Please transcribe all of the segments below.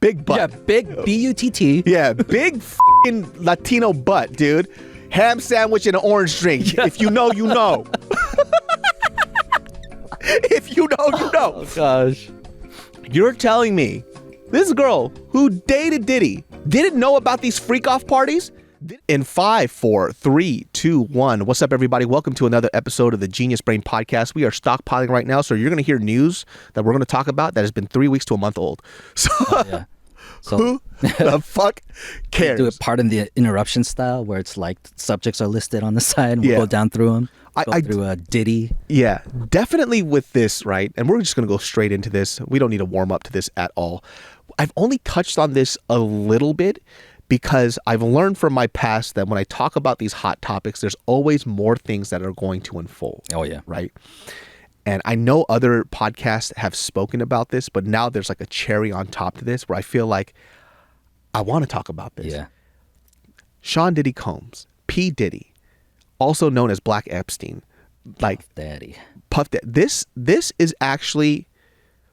big butt. Yeah, big B-U-T-T. Yeah, big f***ing Latino butt, dude. Ham sandwich and an orange drink. If you know, you know. If you know, you know. Oh, gosh. You're telling me this girl who dated Diddy didn't know about these freak-off parties? In 5, 4, 3, 2, 1. What's up, everybody? Welcome to another episode of the Genius Brain Podcast. We are stockpiling right now, so you're going to hear news that we're going to talk about that has been 3 weeks to a month old. So, Yeah. So who the fuck cares? do it part in the interruption style where it's like subjects are listed on the side and we'll go down through them. Go through Diddy. Yeah, definitely with this, right? And we're just going to go straight into this. We don't need to warm up to this at all. I've only touched on this a little bit because I've learned from my past that when I talk about these hot topics, there's always more things that are going to unfold. Oh, yeah. Right? And I know other podcasts have spoken about this, but now there's like a cherry on top to this where I feel like I want to talk about this. Yeah. Sean Diddy Combs, P. Diddy, also known as Black Epstein. Like Puff Daddy. This is actually,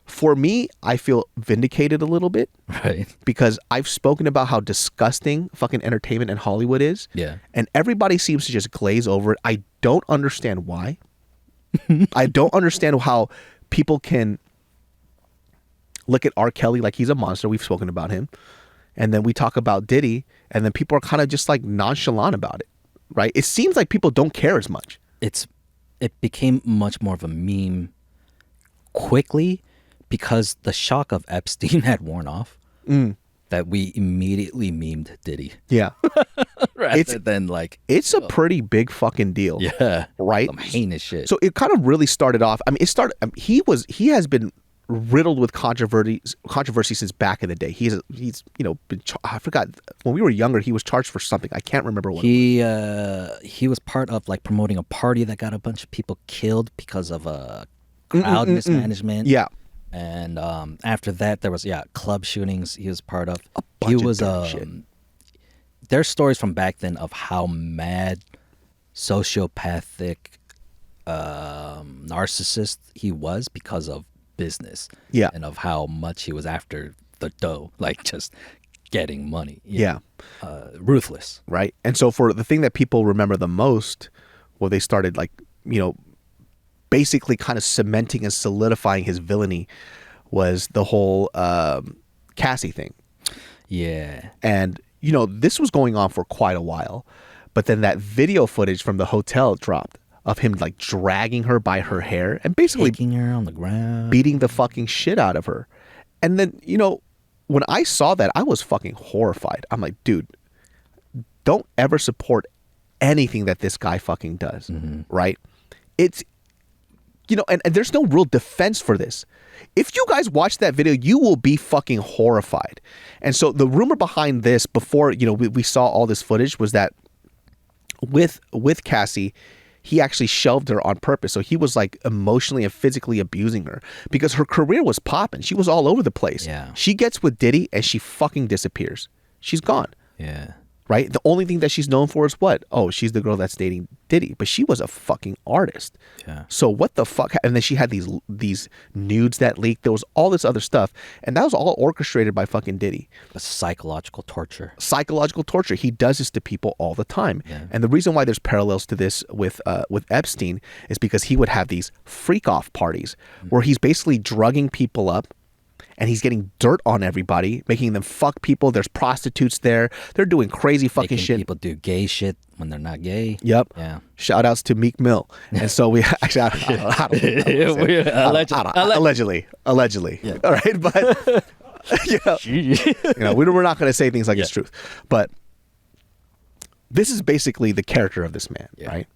for me, I feel vindicated a little bit. Right. Because I've spoken about how disgusting fucking entertainment and Hollywood is. Yeah. And everybody seems to just glaze over it. I don't understand why. I don't understand how people can look at R. Kelly like he's a monster. We've spoken about him. And then we talk about Diddy, and then people are kind of just like nonchalant about it, right? It seems like people don't care as much. It became much more of a meme quickly because the shock of Epstein had worn off. That we immediately memed Diddy. Yeah. Rather than like... It's a pretty big fucking deal. Yeah. Right? Some heinous shit. So it kind of really started off... I mean, he has been riddled with controversy since back in the day. He's been... I forgot. When we were younger, he was charged for something. I can't remember what he was part of like promoting a party that got a bunch of people killed because of crowd mismanagement. Yeah. And after that, there was club shootings. He was part of. A bunch of dumb shit. There's stories from back then of how mad, sociopathic, narcissist he was because of business. Yeah, and of how much he was after the dough, like just getting money. Yeah, ruthless. Right. And so for the thing that people remember the most, well, they started like basically kind of cementing and solidifying his villainy was the whole CASSEY thing. Yeah. And, this was going on for quite a while. But then that video footage from the hotel dropped of him like dragging her by her hair and basically taking her on the ground, beating the fucking shit out of her. And then, when I saw that, I was fucking horrified. I'm like, dude, don't ever support anything that this guy fucking does. Right? It's... and there's no real defense for this. If you guys watch that video, you will be fucking horrified. And so the rumor behind this before, we saw all this footage was that with CASSEY, he actually shelved her on purpose. So he was like emotionally and physically abusing her because her career was popping. She was all over the place. Yeah. She gets with Diddy and she fucking disappears. She's gone. Yeah. Right? The only thing that she's known for is what? Oh, she's the girl that's dating Diddy. But she was a fucking artist. Yeah. So what the fuck? And then she had these nudes that leaked. There was all this other stuff. And that was all orchestrated by fucking Diddy. But psychological torture. Psychological torture. He does this to people all the time. Yeah. And the reason why there's parallels to this with Epstein is because he would have these freak-off parties where he's basically drugging people up. And he's getting dirt on everybody, making them fuck people. There's prostitutes there. They're doing crazy fucking Making shit. People do gay shit when they're not gay. Yep. Yeah. Shout outs to Meek Mill. And so we actually, allegedly. Yeah. All right. But, we're not going to say things like it's truth. But this is basically the character of this man, right?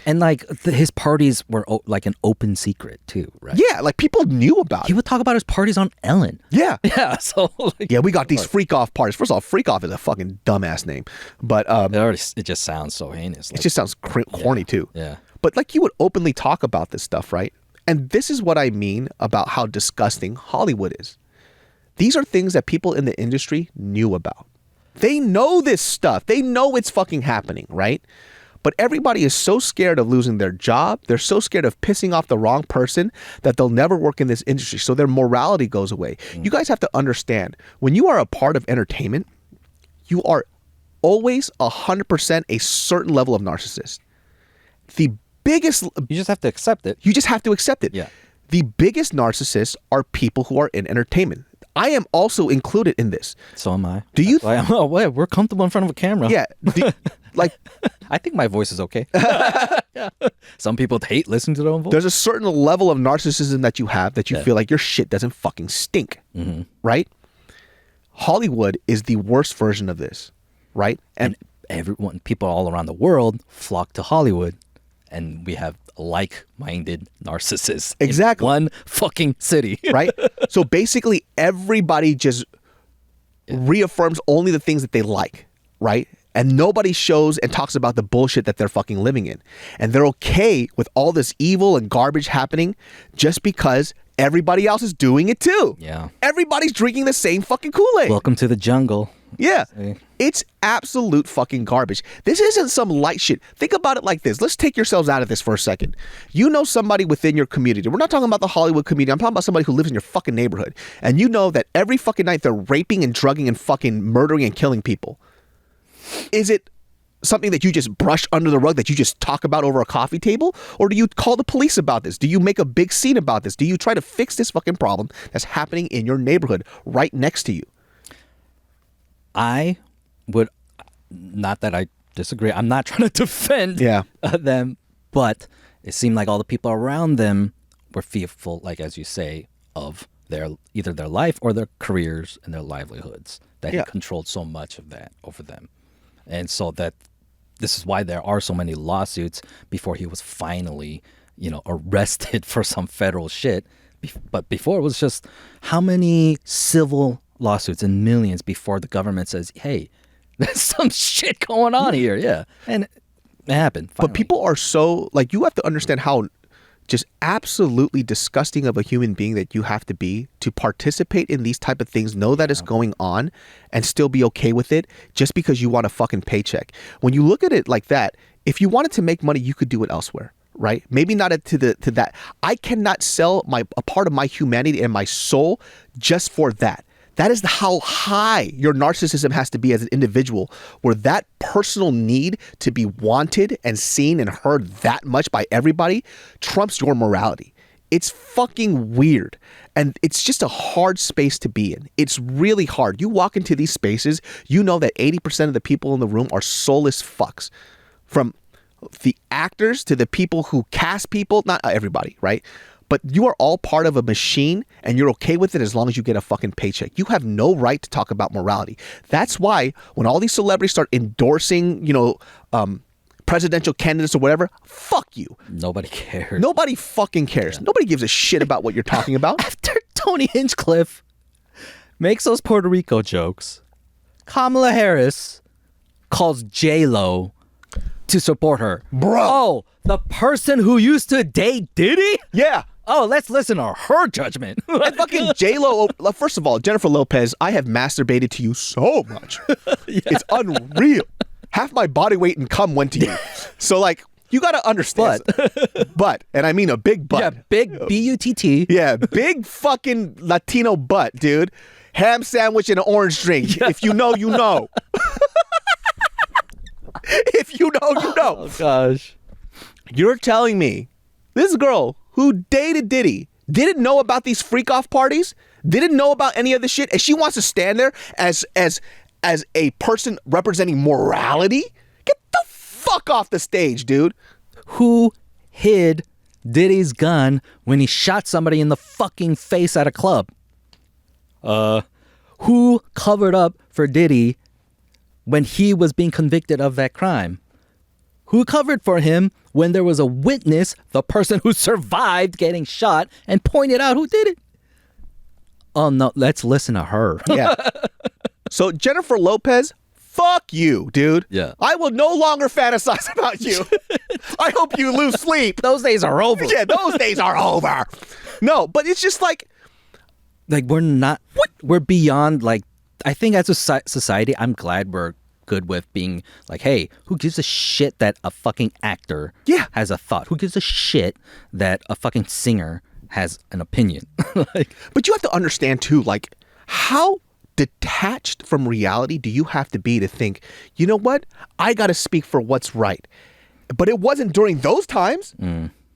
And like his parties were like an open secret too, right? Yeah, like people knew about it. He would talk about his parties on Ellen. Yeah. Yeah. So we got these freak off parties. First of all, freak off is a fucking dumbass name, but it just sounds so heinous. It just sounds corny too. Yeah. But like he would openly talk about this stuff, right? And this is what I mean about how disgusting Hollywood is. These are things that people in the industry knew about. They know this stuff. They know it's fucking happening, right? But everybody is so scared of losing their job. They're so scared of pissing off the wrong person that they'll never work in this industry. So their morality goes away. You guys have to understand, when you are a part of entertainment, you are always 100% a certain level of narcissist. The biggest... You just have to accept it. You just have to accept it. Yeah. The biggest narcissists are people who are in entertainment. I am also included in this. So am I. Do you... we're comfortable in front of a camera. Yeah. Like... I think my voice is okay. Some people hate listening to their own voice. There's a certain level of narcissism that you have that you feel like your shit doesn't fucking stink. Right? Hollywood is the worst version of this. Right? And people all around the world flock to Hollywood, and we have like-minded narcissists exactly in one fucking city. Right? So basically everybody just reaffirms only the things that they like, right? And nobody shows and talks about the bullshit that they're fucking living in. And they're okay with all this evil and garbage happening just because everybody else is doing it too. Yeah. Everybody's drinking the same fucking Kool-Aid. Welcome to the jungle. Yeah. It's absolute fucking garbage. This isn't some light shit. Think about it like this. Let's take yourselves out of this for a second. You know somebody within your community. We're not talking about the Hollywood community. I'm talking about somebody who lives in your fucking neighborhood. And you know that every fucking night they're raping and drugging and fucking murdering and killing people. Is it something that you just brush under the rug, that you just talk about over a coffee table? Or do you call the police about this? Do you make a big scene about this? Do you try to fix this fucking problem that's happening in your neighborhood right next to you? I would, not that I disagree, I'm not trying to defend them, but it seemed like all the people around them were fearful, like as you say, of either their life or their careers and their livelihoods, that he controlled so much of that over them. And so that this is why there are so many lawsuits before he was finally, arrested for some federal shit. But before it was just how many civil lawsuits and millions before the government says, hey, there's some shit going on here. Yeah. And it happened. Finally. But people are so, like, you have to understand how just absolutely disgusting of a human being that you have to be to participate in these type of things, know that it's going on, and still be okay with it just because you want a fucking paycheck. When you look at it like that, if you wanted to make money, you could do it elsewhere, right? Maybe not to that. I cannot sell a part of my humanity and my soul just for that. That is how high your narcissism has to be as an individual, where that personal need to be wanted and seen and heard that much by everybody trumps your morality. It's fucking weird. And it's just a hard space to be in. It's really hard. You walk into these spaces, you know that 80% of the people in the room are soulless fucks. From the actors to the people who cast people, not everybody, right? But you are all part of a machine, and you're okay with it as long as you get a fucking paycheck. You have no right to talk about morality. That's why when all these celebrities start endorsing, presidential candidates or whatever, fuck you. Nobody cares. Nobody fucking cares. Yeah. Nobody gives a shit about what you're talking about. After Tony Hinchcliffe makes those Puerto Rico jokes, Kamala Harris calls JLO to support her. Bro. Oh, the person who used to date Diddy? Yeah. Oh, let's listen to her judgment. And fucking JLO, first of all, Jennifer Lopez, I have masturbated to you so much. It's unreal. Half my body weight and cum went to you. So, like, you got to understand. But, and I mean a big butt. Yeah, big B-U-T-T. Yeah, big fucking Latino butt, dude. Ham sandwich and an orange drink. Yeah. If you know, you know. If you know, you know. Oh, gosh. You're telling me this girl who dated Diddy didn't know about these freak off parties, didn't know about any of this shit, and she wants to stand there as a person representing morality? Get the fuck off the stage, dude. Who hid Diddy's gun when he shot somebody in the fucking face at a club? Who covered up for Diddy when he was being convicted of that crime? Who covered for him when there was a witness, the person who survived getting shot, and pointed out who did it? Oh, no, let's listen to her. Yeah. So Jennifer Lopez, fuck you, dude. Yeah. I will no longer fantasize about you. I hope you lose sleep. Those days are over. Yeah, those days are over. No, but it's just like we're not, we're beyond, like, I think as a society, I'm glad we're good with being like, hey, who gives a shit that a fucking actor has a thought? Who gives a shit that a fucking singer has an opinion? Like, but you have to understand too, like, how detached from reality do you have to be to think, you know what? I got to speak for what's right. But it wasn't during those times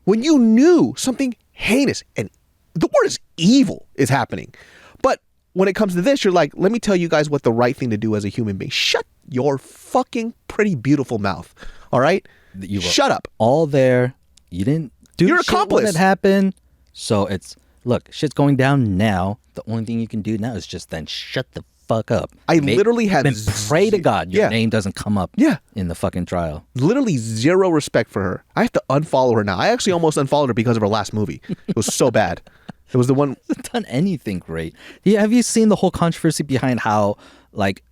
when you knew something heinous and the word is evil is happening. But when it comes to this, you're like, let me tell you guys what the right thing to do as a human being. Shut your fucking pretty beautiful mouth. All right? Shut up. All there. You didn't do You're shit accomplice. when it happened. So it's, look, shit's going down now. The only thing you can do now is just then shut the fuck up. I literally have... Then pray to God your name doesn't come up in the fucking trial. Literally zero respect for her. I have to unfollow her now. I actually almost unfollowed her because of her last movie. It was so bad. It was the one... Hasn't done anything great. Yeah, have you seen the whole controversy behind how, like,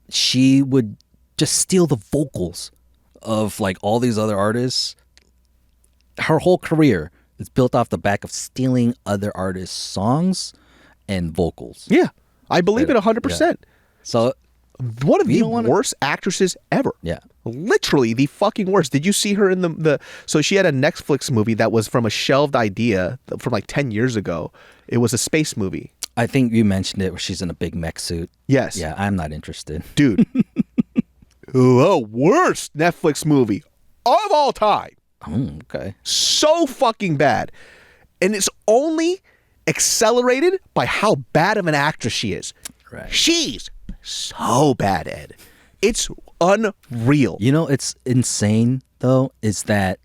she would just steal the vocals of, like, all these other artists? Her whole career is built off the back of stealing other artists' songs and vocals. Yeah. I believe it 100%. Yeah. So one of the worst actresses ever. Yeah. Literally the fucking worst. Did you see her in the so she had a Netflix movie that was from a shelved idea from like 10 years ago. It was a space movie. I think you mentioned it where she's in a big mech suit. Yes. Yeah, I'm not interested. Dude. The worst Netflix movie of all time. Oh, okay. So fucking bad. And it's only accelerated by how bad of an actress she is. Right. She's so bad, Ed. It's unreal. You know, it's insane, though, is that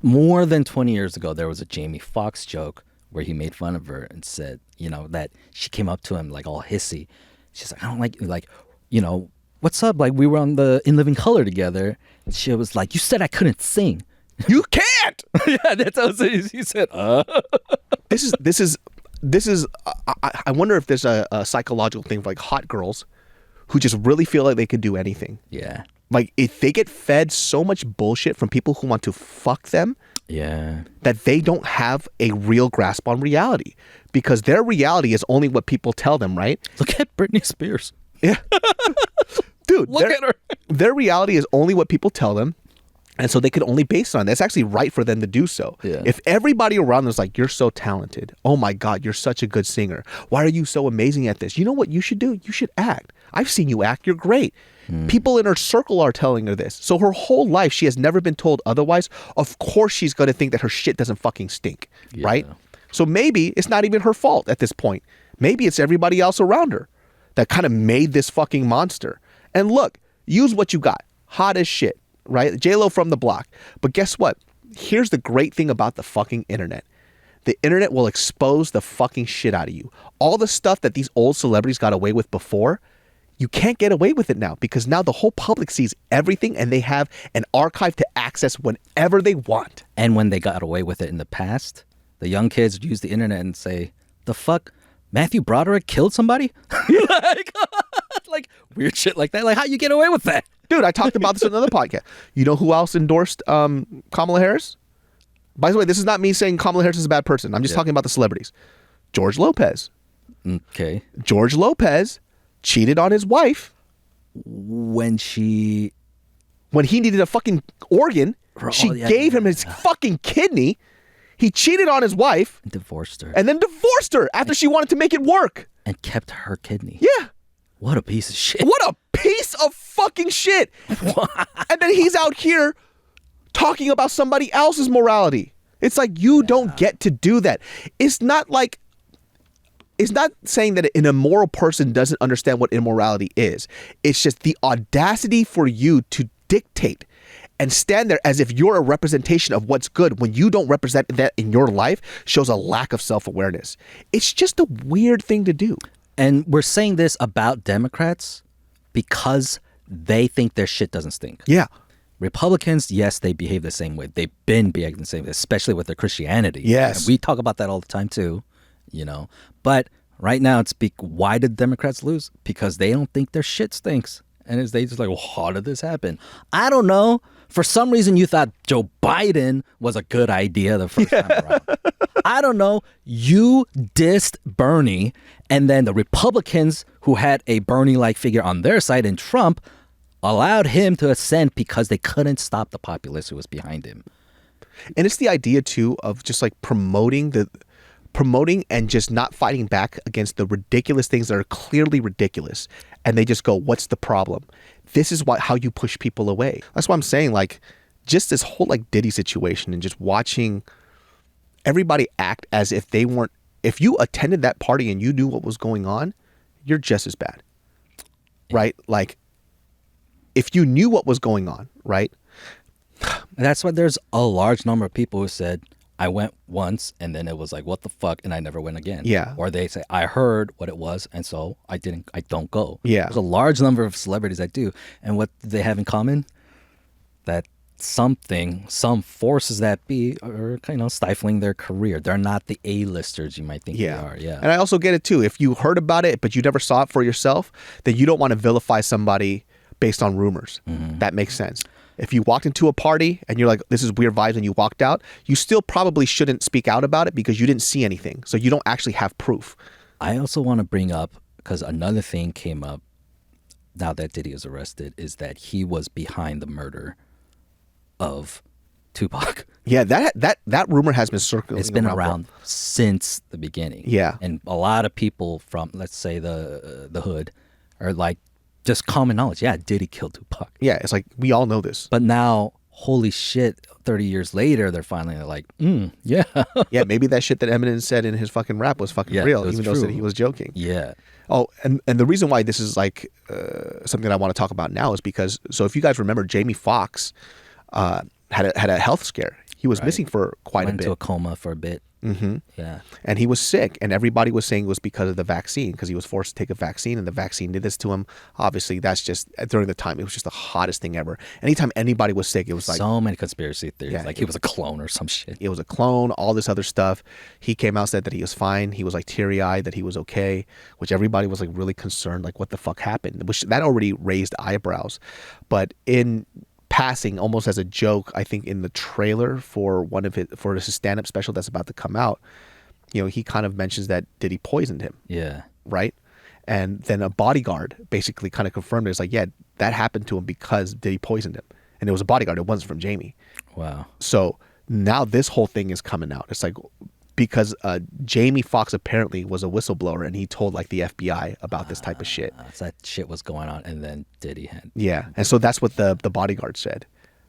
more than 20 years ago, there was a Jamie Foxx joke where he made fun of her and said, you know, that she came up to him like all hissy. She's like, I don't like, you know, what's up? Like, we were on the In Living Color together. And she was like, you said I couldn't sing. You can't. Yeah, that's how he said. This is. I wonder if there's a psychological thing for like hot girls who just really feel like they could do anything. Yeah. Like if they get fed so much bullshit from people who want to fuck them. Yeah. That they don't have a real grasp on reality because their reality is only what people tell them. Right. Look at Britney Spears. Yeah. Dude, look at her. Their reality is only what people tell them. And so they could only base it on that. It's actually right for them to do so. Yeah. If everybody around them is like, you're so talented. Oh my God, you're such a good singer. Why are you so amazing at this? You know what you should do? You should act. I've seen you act. You're great. People in her circle are telling her this. So her whole life, she has never been told otherwise. Of course, she's going to think that her shit doesn't fucking stink. Yeah. Right? So maybe it's not even her fault at this point. Maybe it's everybody else around her that kind of made this fucking monster. And look, use what you got. Hot as shit. Right? JLO from the block. But guess what? Here's the great thing about the fucking internet. The internet will expose the fucking shit out of you. All the stuff that these old celebrities got away with before, you can't get away with it now because now the whole public sees everything and they have an archive to access whenever they want. And when they got away with it in the past, the young kids use the internet and say, the fuck? Matthew Broderick killed somebody? like weird shit like that. Like how you get away with that? Dude, I talked about this in another podcast. You know who else endorsed Kamala Harris? By the way, this is not me saying Kamala Harris is a bad person. I'm just talking about the celebrities. George Lopez. Okay. George Lopez cheated on his wife. When he needed a fucking organ, she gave him his fucking kidney. He cheated on his wife. And divorced her. And then divorced her after she wanted to make it work. And kept her kidney. Yeah. What a piece of shit. What a piece of fucking shit. And then he's out here talking about somebody else's morality. It's like you don't get to do that. It's not saying that an immoral person doesn't understand what immorality is. It's just the audacity for you to dictate and stand there as if you're a representation of what's good when you don't represent that in your life shows a lack of self-awareness. It's just a weird thing to do. And we're saying this about Democrats because they think their shit doesn't stink. Yeah. Republicans, yes, they behave the same way. They've been behaving the same way, especially with their Christianity. Yes. And we talk about that all the time too, you know. But right now, why did Democrats lose? Because they don't think their shit stinks. And they just like, well, how did this happen? I don't know. For some reason, you thought Joe Biden was a good idea the first time around. I don't know. You dissed Bernie, and then the Republicans who had a Bernie-like figure on their side and Trump allowed him to ascend because they couldn't stop the populace who was behind him. And it's the idea too of just like promoting and just not fighting back against the ridiculous things that are clearly ridiculous. And they just go, what's the problem? This is how you push people away. That's why I'm saying, like, just this whole like Diddy situation and just watching everybody act as if they weren't, if you attended that party and you knew what was going on, you're just as bad. Right? Like, if you knew what was going on, right? That's why there's a large number of people who said, I went once and then it was like, what the fuck? And I never went again. Yeah. Or they say, I heard what it was and so I don't go. Yeah. There's a large number of celebrities that do. And what do they have in common? That some forces that be are, stifling their career. They're not the A-listers you might think they are. Yeah. And I also get it too. If you heard about it, but you never saw it for yourself, then you don't want to vilify somebody based on rumors. Mm-hmm. That makes sense. If you walked into a party and you're like, this is weird vibes, and you walked out, you still probably shouldn't speak out about it because you didn't see anything. So you don't actually have proof. I also want to bring up, because another thing came up now that Diddy is arrested, is that he was behind the murder of Tupac. Yeah, that rumor has been circulating. It's been around since the beginning. Yeah. And a lot of people from, let's say, the hood are like, just common knowledge. Yeah, Diddy killed Tupac. Yeah, it's like, we all know this. But now, holy shit, 30 years later, they're finally like, yeah. Yeah, maybe that shit that Eminem said in his fucking rap was fucking real, even though he was joking. Yeah. Oh, and the reason why this is like something that I want to talk about now is because, so if you guys remember, Jamie Foxx had a health scare. He was missing for quite a bit. Went into a coma for a bit. Mm-hmm. Yeah. And he was sick, and everybody was saying it was because of the vaccine, because he was forced to take a vaccine, and the vaccine did this to him. Obviously, that's just, during the time, it was just the hottest thing ever. Anytime anybody was sick, it was like... So many conspiracy theories. Yeah, like he was a clone or some shit. It was a clone, all this other stuff. He came out, said that he was fine. He was like teary-eyed, that he was okay, which everybody was like really concerned, like what the fuck happened? Which that already raised eyebrows. But in passing, almost as a joke, I think in the trailer for his stand-up special that's about to come out, he kind of mentions that Diddy poisoned him. Yeah. Right? And then a bodyguard basically kind of confirmed it. It's like, yeah, that happened to him because Diddy poisoned him. And it was a bodyguard. It wasn't from Jamie. Wow. So now this whole thing is coming out. It's like, because Jamie Foxx apparently was a whistleblower and he told like the FBI about this type of shit. So that shit was going on, and then Diddy had... Yeah. And so that's what the bodyguard said,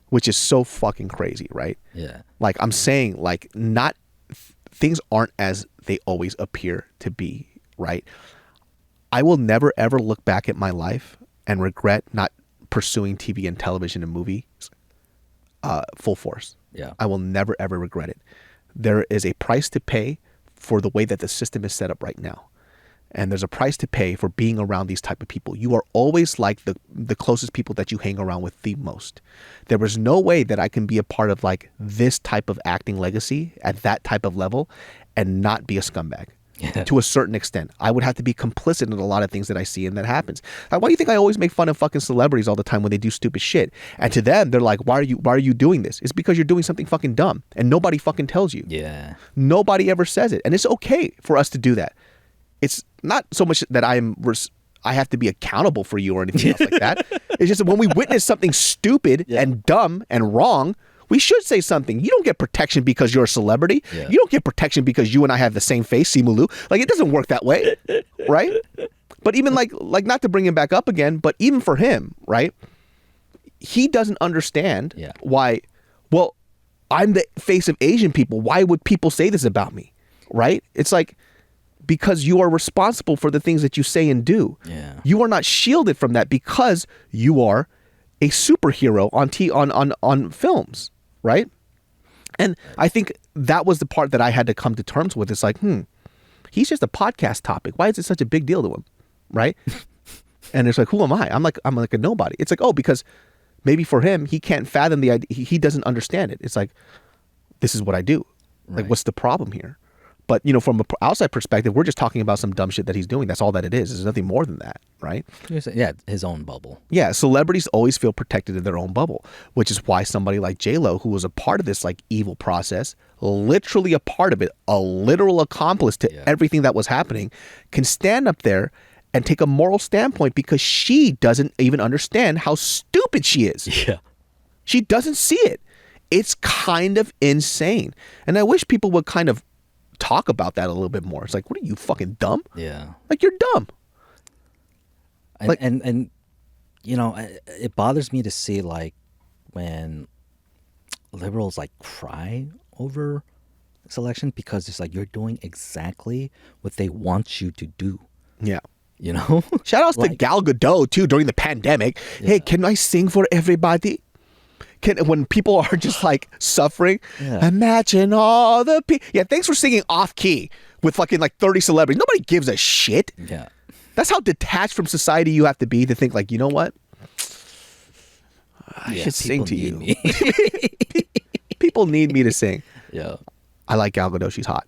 which is so fucking crazy, right? Yeah. Like, I'm saying, like, not... things aren't as they always appear to be, right? I will never ever look back at my life and regret not pursuing TV and television and movies full force. Yeah. I will never ever regret it. There is a price to pay for the way that the system is set up right now. And there's a price to pay for being around these type of people. You are always like the closest people that you hang around with the most. There was no way that I can be a part of like this type of acting legacy at that type of level and not be a scumbag. Yeah. To a certain extent. I would have to be complicit in a lot of things that I see and that happens. Like, why do you think I always make fun of fucking celebrities all the time when they do stupid shit? And to them, they're like, why are you doing this? It's because you're doing something fucking dumb and nobody fucking tells you. Yeah. Nobody ever says it. And it's okay for us to do that. It's not so much that I have to be accountable for you or anything else like that. It's just that when we witness something stupid and dumb and wrong, we should say something. You don't get protection because you're a celebrity. Yeah. You don't get protection because you and I have the same face, Simulu. Like, it doesn't work that way, right? But even like not to bring him back up again, but even for him, right? He doesn't understand why, well, I'm the face of Asian people. Why would people say this about me, right? It's like, because you are responsible for the things that you say and do. Yeah. You are not shielded from that because you are a superhero on films, right? And I think that was the part that I had to come to terms with. It's like, he's just a podcast topic. Why is it such a big deal to him, right? And it's like, who am I? I'm like a nobody. It's like, oh, because maybe for him, he can't fathom the idea. He doesn't understand it. It's like, this is what I do. Like, what's the problem here? But, from an outside perspective, we're just talking about some dumb shit that he's doing. That's all that it is. There's nothing more than that. right? Yeah, his own bubble. Yeah, celebrities always feel protected in their own bubble, which is why somebody like JLO, who was a part of this like evil process, literally a part of it, a literal accomplice to everything that was happening, can stand up there and take a moral standpoint because she doesn't even understand how stupid she is. Yeah. She doesn't see it. It's kind of insane. And I wish people would kind of talk about that a little bit more. It's like, what are you, fucking dumb? Yeah. Like, you're dumb. And, Like- and you know, it bothers me to see like when liberals like cry over this election because it's like you're doing exactly what they want you to do. Yeah. You know? Shout outs to Like- Gal Gadot too during the pandemic. Hey, can I sing for everybody? When people are just like suffering, imagine all the people. Yeah, thanks for singing off key with fucking like 30 celebrities. Nobody gives a shit. Yeah. That's how detached from society you have to be to think like, you know what? I should sing to you. People need me to sing. Yeah. I like Gal Gadot. She's hot.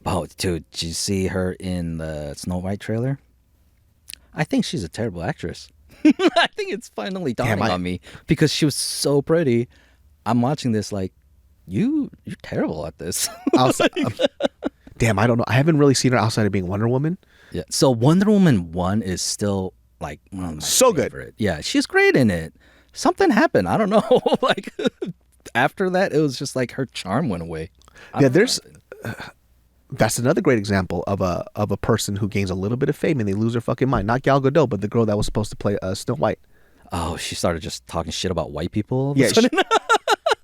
Oh, dude, did you see her in the Snow White trailer? I think she's a terrible actress. I think it's finally dawning on me because she was so pretty. I'm watching this like, you're terrible at this. Damn, I don't know. I haven't really seen her outside of being Wonder Woman. Yeah. So Wonder Woman 1 is still like one of my favorite. Good. Yeah, she's great in it. Something happened. I don't know. Like after that, it was just like her charm went away. That's another great example of a person who gains a little bit of fame and they lose their fucking mind. Not Gal Gadot, but the girl that was supposed to play Snow White. Oh, she started just talking shit about white people. Yeah,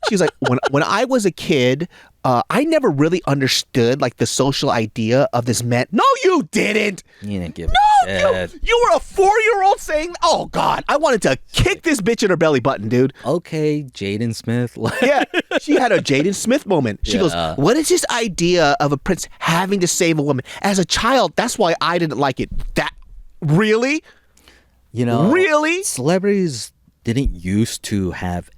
she's like, when I was a kid, I never really understood like the social idea of this man. No, you didn't. You didn't give No, you were a 4-year-old saying, "Oh God, I wanted to kick this bitch in her belly button, dude." Okay, Jaden Smith. Yeah, she had a Jaden Smith moment. She goes, "What is this idea of a prince having to save a woman?" As a child, that's why I didn't like it. That really, you know, really, celebrities didn't used to have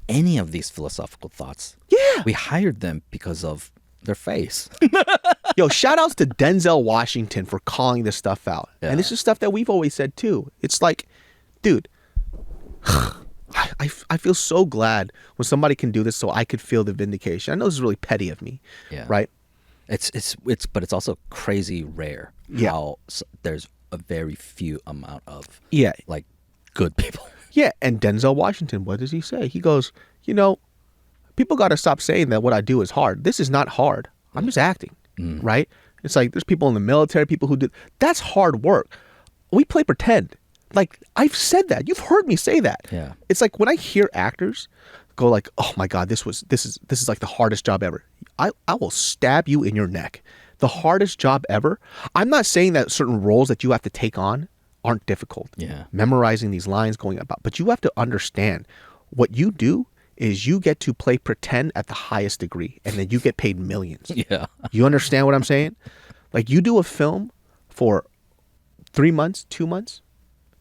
any of these philosophical thoughts. Yeah, we hired them because of their face. Yo, shout outs to Denzel Washington for calling this stuff out. Yeah. And this is stuff that we've always said too. It's like, dude, I feel so glad when somebody can do this so I could feel the vindication. I know this is really petty of me, right? But it's also crazy rare how there's a very few amount of like good people. Yeah, and Denzel Washington, what does he say? He goes, you know, people got to stop saying that what I do is hard. This is not hard. I'm just acting, right? It's like there's people in the military, people who do. That's hard work. We play pretend. Like, I've said that. You've heard me say that. Yeah. It's like when I hear actors go like, oh my God, this is like the hardest job ever. I will stab you in your neck. The hardest job ever. I'm not saying that certain roles that you have to take on aren't difficult. Yeah. Memorizing these lines, going about. But you have to understand what you do is you get to play pretend at the highest degree and then you get paid millions. Yeah. You understand what I'm saying? Like you do a film for 3 months, 2 months,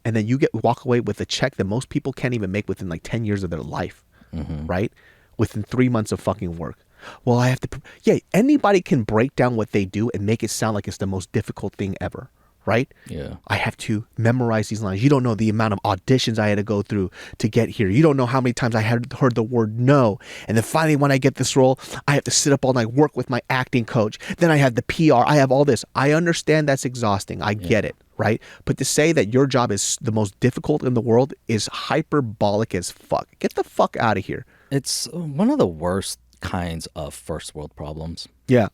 and then you walk away with a check that most people can't even make within like 10 years of their life, right? Within 3 months of fucking work. Well, I have to, anybody can break down what they do and make it sound like it's the most difficult thing ever, right? Yeah. I have to memorize these lines. You don't know the amount of auditions I had to go through to get here. You don't know how many times I had heard the word no. And then finally when I get this role, I have to sit up all night, work with my acting coach. Then I have the PR. I have all this. I understand that's exhausting. I get it, right? But to say that your job is the most difficult in the world is hyperbolic as fuck. Get the fuck out of here. It's one of the worst kinds of first world problems. Yeah.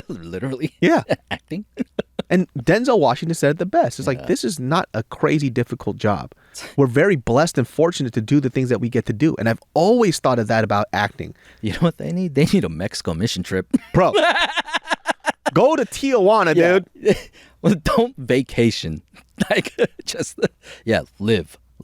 Literally. Yeah. Acting. And Denzel Washington said it the best. It's like, this is not a crazy difficult job. We're very blessed and fortunate to do the things that we get to do. And I've always thought of that about acting. You know what they need? They need a Mexico mission trip. Bro, go to Tijuana, dude. Well, don't vacation. Like, just,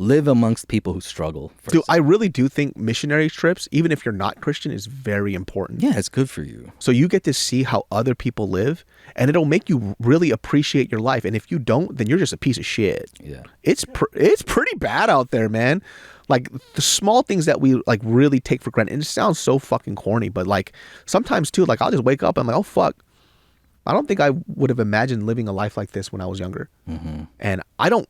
live amongst people who struggle. Dude, I really do think missionary trips, even if you're not Christian, is very important. Yeah, it's good for you. So you get to see how other people live, and it'll make you really appreciate your life. And if you don't, then you're just a piece of shit. Yeah. It's pretty bad out there, man. Like the small things that we like really take for granted. And it sounds so fucking corny, but like sometimes too, like I'll just wake up and I'm like, oh fuck, I don't think I would have imagined living a life like this when I was younger. And I don't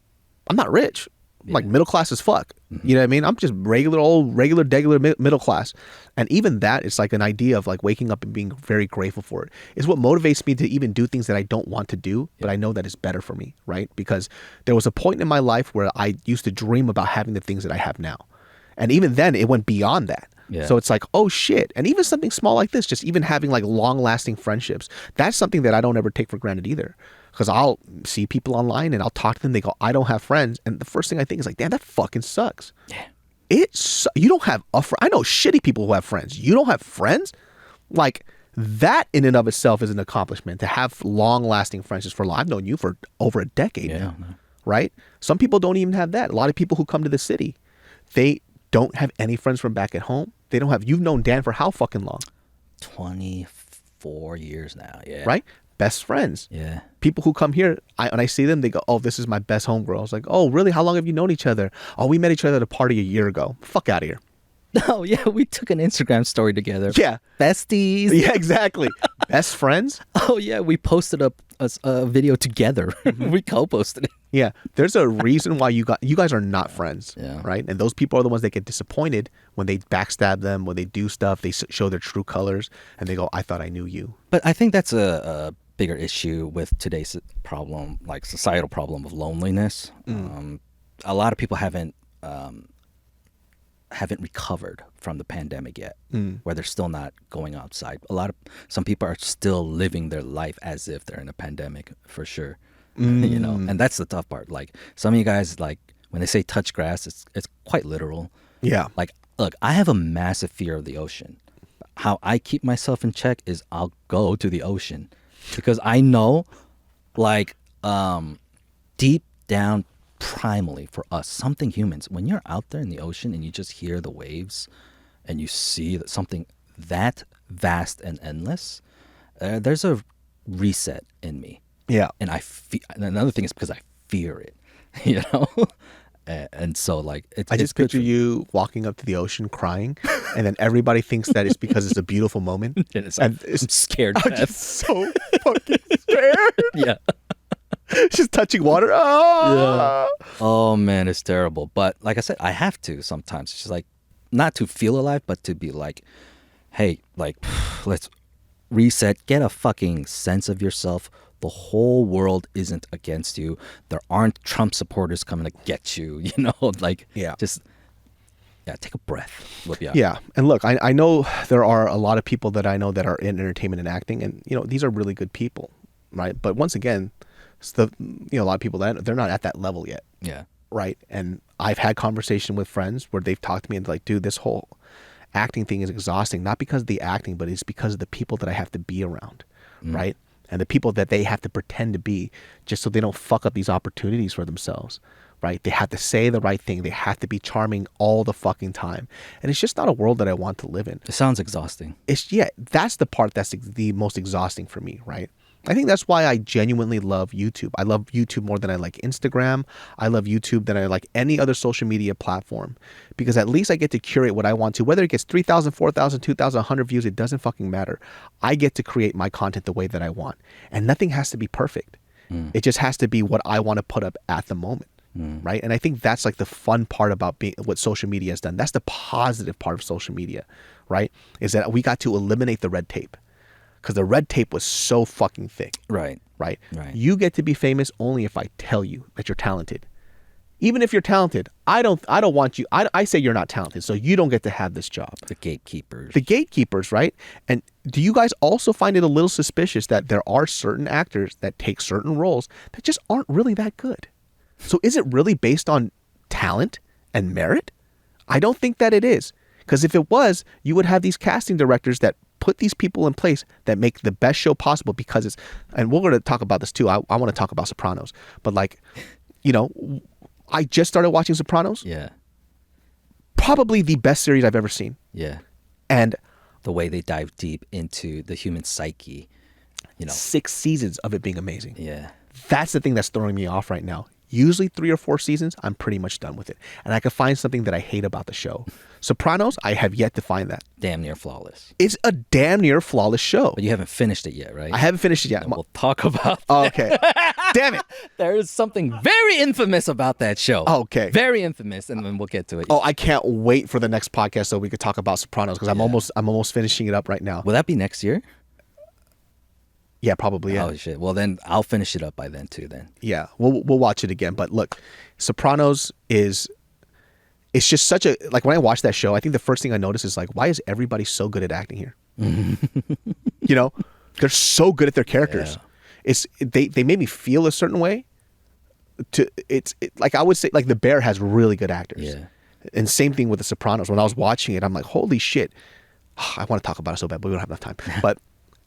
I'm not rich. I'm like middle class as fuck. You know what I mean? I'm just regular middle class. And even that is like an idea of like waking up and being very grateful for it. It's what motivates me to even do things that I don't want to do, but I know that it's better for me, right? Because there was a point in my life where I used to dream about having the things that I have now. And even then it went beyond that. Yeah. So it's like, oh shit. And even something small like this, just even having like long lasting friendships, that's something that I don't ever take for granted either. Because I'll see people online and I'll talk to them. They go, I don't have friends. And the first thing I think is like, damn, that fucking sucks. Yeah. You don't have a friend. I know shitty people who have friends. You don't have friends? Like that in and of itself is an accomplishment to have long lasting friendships for long. I've known you for over a decade now, right? Some people don't even have that. A lot of people who come to the city, they don't have any friends from back at home. You've known Dan for how fucking long? 24 years now, yeah. Right? Best friends. Yeah. People who come here, when I see them, they go, oh, this is my best homegirl. I was like, oh, really? How long have you known each other? Oh, we met each other at a party a year ago. Fuck out of here. Oh, yeah. We took an Instagram story together. Yeah. Besties. Yeah, exactly. Best friends? Oh, yeah. We posted up a video together. We co-posted it. Yeah. There's a reason why you guys are not friends. Yeah. Right? And those people are the ones that get disappointed when they backstab them, when they do stuff, they show their true colors, and they go, I thought I knew you. But I think that's a bigger issue with today's problem, like societal problem of loneliness. A lot of people haven't recovered from the pandemic yet, where they're still not going outside. Some people are still living their life as if they're in a pandemic, for sure. You know, and that's the tough part. Like some of you guys, like when they say touch grass, it's quite literal. Yeah. Like, look, I have a massive fear of the ocean. How I keep myself in check is I'll go to the ocean because I know, like, deep down, primally for us, something humans, when you're out there in the ocean and you just hear the waves and you see that something that vast and endless, there's a reset in me. Yeah. And another thing is because I fear it, you know? And so like I just picture you walking up to the ocean crying, and then everybody thinks that it's because it's a beautiful moment. And I'm scared. I'm just so fucking scared. Yeah. Just touching water. Oh. Yeah. Oh man, it's terrible. But like I said, I have to sometimes. It's just like not to feel alive, but to be like, hey, like let's reset, get a fucking sense of yourself. The whole world isn't against you. There aren't Trump supporters coming to get you, you know? Like, just take a breath. Yeah. And look, I know there are a lot of people that I know that are in entertainment and acting, and, you know, these are really good people, right? But once again, a lot of people that they're not at that level yet. Yeah. Right. And I've had conversation with friends where they've talked to me and like, dude, this whole acting thing is exhausting, not because of the acting, but it's because of the people that I have to be around. Right. And the people that they have to pretend to be just so they don't fuck up these opportunities for themselves, right? They have to say the right thing. They have to be charming all the fucking time. And it's just not a world that I want to live in. It sounds exhausting. That's the part that's the most exhausting for me, right? I think that's why I genuinely love YouTube. I love YouTube more than I like Instagram. I love YouTube than I like any other social media platform, because at least I get to curate what I want to. Whether it gets 3,000, 4,000, 2,000, 100 views, it doesn't fucking matter. I get to create my content the way that I want. And nothing has to be perfect. It just has to be what I want to put up at the moment. Right. And I think that's like the fun part about what social media has done. That's the positive part of social media, right? Is that we got to eliminate the red tape. Because the red tape was so fucking thick. Right. You get to be famous only if I tell you that you're talented. Even if you're talented, I don't want you. I say you're not talented, so you don't get to have this job. The gatekeepers. The gatekeepers, right? And do you guys also find it a little suspicious that there are certain actors that take certain roles that just aren't really that good? So is it really based on talent and merit? I don't think that it is. Because if it was, you would have these casting directors that put these people in place that make the best show possible, because it's, and we're going to talk about this too. I want to talk about Sopranos, but like, you know, I just started watching Sopranos. Yeah. Probably the best series I've ever seen. Yeah. And the way they dive deep into the human psyche, you know. 6 seasons of it being amazing. Yeah. That's the thing that's throwing me off right now. Usually 3 or 4 seasons, I'm pretty much done with it. And I can find something that I hate about the show. Sopranos, I have yet to find that. Damn near flawless. It's a damn near flawless show. But you haven't finished it yet, right? I haven't finished it yet. We'll talk about that. Oh, okay. Damn it. There is something very infamous about that show. Okay. Very infamous, and then we'll get to it. Oh, I can't wait for the next podcast so we could talk about Sopranos because I'm almost finishing it up right now. Will that be next year? Yeah, probably. Yeah. Oh shit. Well, then I'll finish it up by then too. Then. Yeah, we'll watch it again. But look, Sopranos it's just such a, like, when I watch that show, I think the first thing I notice is like, why is everybody so good at acting here? You know, they're so good at their characters. Yeah. They made me feel a certain way. Like I would say, like The Bear has really good actors. Yeah. And same thing with The Sopranos. When I was watching it, I'm like, holy shit. I want to talk about it so bad, but we don't have enough time. But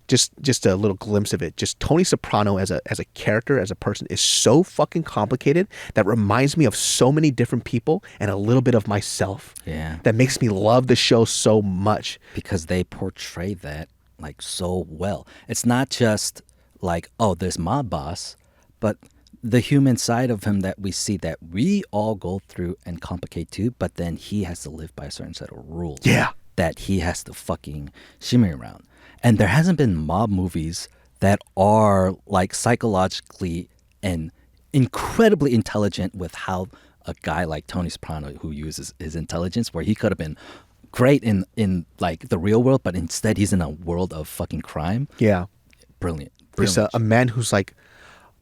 just a little glimpse of it. Just Tony Soprano as a character, as a person, is so fucking complicated that reminds me of so many different people and a little bit of myself. Yeah. That makes me love the show so much. Because they portray that like so well. It's not just like, oh, there's mob boss, but the human side of him that we see that we all go through and complicate too, but then he has to live by a certain set of rules. Yeah. That he has to fucking shimmy around. And there hasn't been mob movies that are like psychologically and incredibly intelligent with how a guy like Tony Soprano, who uses his intelligence, where he could have been great in like the real world, but instead he's in a world of fucking crime. Yeah. Brilliant. Just a man who's like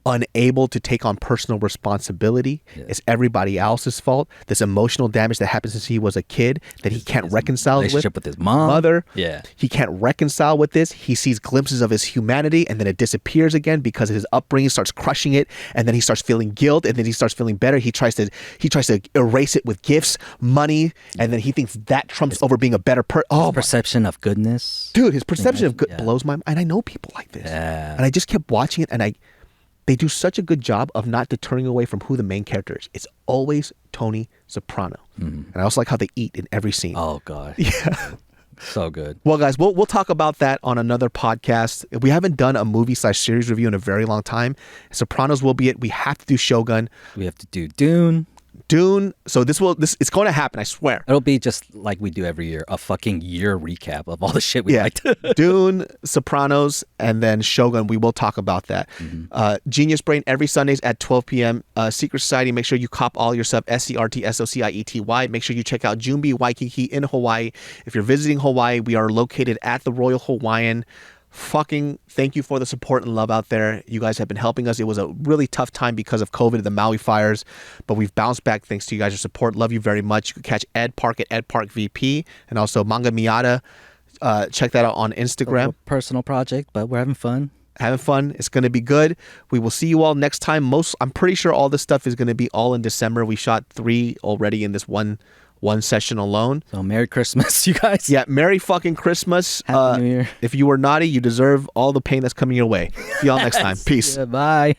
unable to take on personal responsibility. Yeah. It's everybody else's fault. This emotional damage that happens since he was a kid that he can't reconcile with his mother. Yeah. He can't reconcile with this. He sees glimpses of his humanity and then it disappears again because his upbringing starts crushing it, and then he starts feeling guilt, and then he starts feeling better. He tries to erase it with gifts, money, and then he thinks that trumps over being a better person. Oh, perception of goodness. Dude, his perception of good blows my mind. And I know people like this. Yeah. And I just kept watching it, and they do such a good job of not deterring away from who the main character is. It's always Tony Soprano. And I also like how they eat in every scene. Oh, God. Yeah. So good. Well, guys, we'll talk about that on another podcast. We haven't done a movie/series review in a very long time. Sopranos will be it. We have to do Shogun. We have to do Dune. So it's going to happen, I swear. It'll be just like we do every year, a fucking year recap of all the shit we liked. Dune, Sopranos, and then Shogun. We will talk about that. Genius Brain every Sundays at 12 p.m. Secret Society, make sure you cop all your stuff, SCRTSOCIETY. Make sure you check out Junbi Waikiki in Hawaii. If you're visiting Hawaii, we are located at the Royal Hawaiian. Fucking thank you for the support and love out there. You guys have been helping us. It was a really tough time because of COVID and the Maui fires, but we've bounced back thanks to you guys' support. Love you very much. You can catch Ed Park at Ed Park VP, and also Manga Miyata. Check that out on Instagram. Personal project, but we're having fun. It's going to be good. We will see you all next time. I'm pretty sure all this stuff is going to be all in December. We shot 3 already in this one session alone. So Merry Christmas, you guys. Yeah, Merry fucking Christmas. Happy New Year. If you were naughty, you deserve all the pain that's coming your way. See y'all next time. Peace. Yeah, bye.